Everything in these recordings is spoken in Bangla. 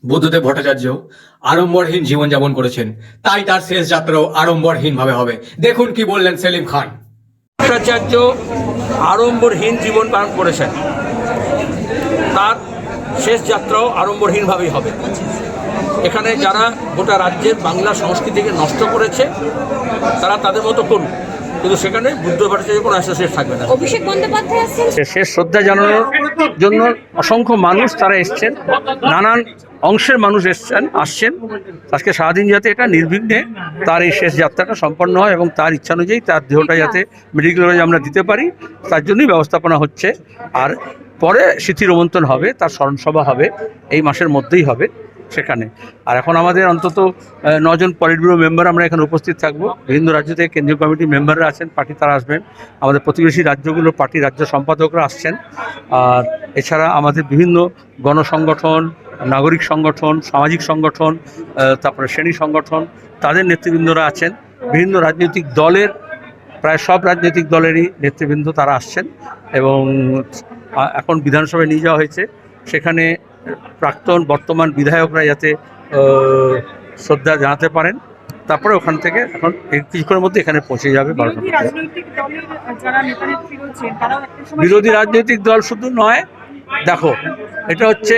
বুদ্ধদেব ভট্টাচার্য আড়ম্বরহীন জীবনযাপন করেছেন, তাই তার শেষ যাত্রাও আড়ম্বরহীন ভাবে হবে। দেখুন কি বললেন সেলিম খান। ভট্টাচার্য আড়ম্বরহীন জীবন পালন করেছেন, তার শেষ যাত্রাও আড়ম্বরহীনভাবেই হবে। এখানে যারা গোটা রাজ্যের বাংলা সংস্কৃতিকে নষ্ট করেছে তারা তাদের মতো করুন, কিন্তু সেখানে বুদ্ধ ভট্টাচার্য কোনো অ্যাসোসিয়েট থাকবে না। অভিষেক বন্দ্যোপাধ্যায় আসছেন, শেষ শ্রদ্ধা জানানোর জন্য অসংখ্য মানুষ তারা এসছেন, নানান অংশের মানুষ আসছেন। আজকে সারাদিন যাতে এটা নির্বিঘ্নে তার এই শেষ যাত্রাটা সম্পন্ন হয় এবং তার ইচ্ছা অনুযায়ী তার দেহটা যাতে মেডিকেল কলেজে আমরা দিতে পারি, তার জন্যই ব্যবস্থাপনা হচ্ছে। আর পরে স্মৃতি রোমন্থন হবে, তার স্মরণসভা হবে, এই মাসের মধ্যেই হবে সেখানে। আর এখন আমাদের অন্তত 9 জন পলিট ব্যুরো মেম্বার আমরা এখানে উপস্থিত থাকবো। বিভিন্ন রাজ্য থেকে কেন্দ্রীয় কমিটির মেম্বাররা আছেন, পার্টি তারা আসবেন, আমাদের প্রতিবেশী রাজ্যগুলোর পার্টি রাজ্য সম্পাদকরা আসছেন। আর এছাড়া আমাদের বিভিন্ন গণসংগঠন, নাগরিক সংগঠন, সামাজিক সংগঠন, তারপরে শ্রেণী সংগঠন, তাদের নেতৃবৃন্দরা আছেন। বিভিন্ন রাজনৈতিক দলের, প্রায় সব রাজনৈতিক দলেরই নেতৃবৃন্দ তারা আসছেন এবং এখন বিধানসভায় নিয়ে যাওয়া হয়েছে। সেখানে প্রাক্তন বর্তমান বিধায়করা যাতে শ্রদ্ধা জানাতে পারেন, তারপরে ওখান থেকে এখন কিছুক্ষণের মধ্যে এখানে পৌঁছে যাবে। বিরোধী রাজনৈতিক দল শুধু নয়, দেখো এটা হচ্ছে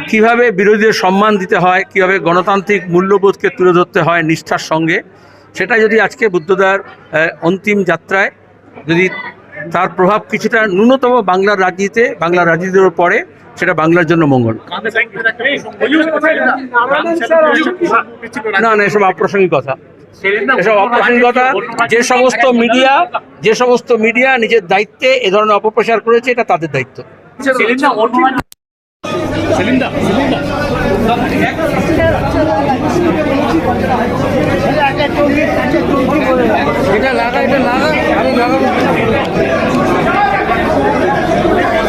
কিভাবে বিরোধীদের সম্মান দিতে হয়, কিভাবে গণতান্ত্রিক মূল্যবোধকে তুলে ধরতে হয় নিষ্ঠার সঙ্গে। সেটা যদি আজকে বুদ্ধদার অন্তিম যাত্রায় যদি তার প্রভাব কিছুটা ন্যূনতম বাংলার রাজনীতির পরে, সেটা বাংলার জন্য মঙ্গল। না না, এসব অপ্রাসঙ্গিক কথা, এসব অপ্রাসঙ্গিক কথা। যে সমস্ত মিডিয়া নিজের দায়িত্বে এ ধরনের অপপ্রচার করেছে, এটা তাদের দায়িত্ব। এটা লাগা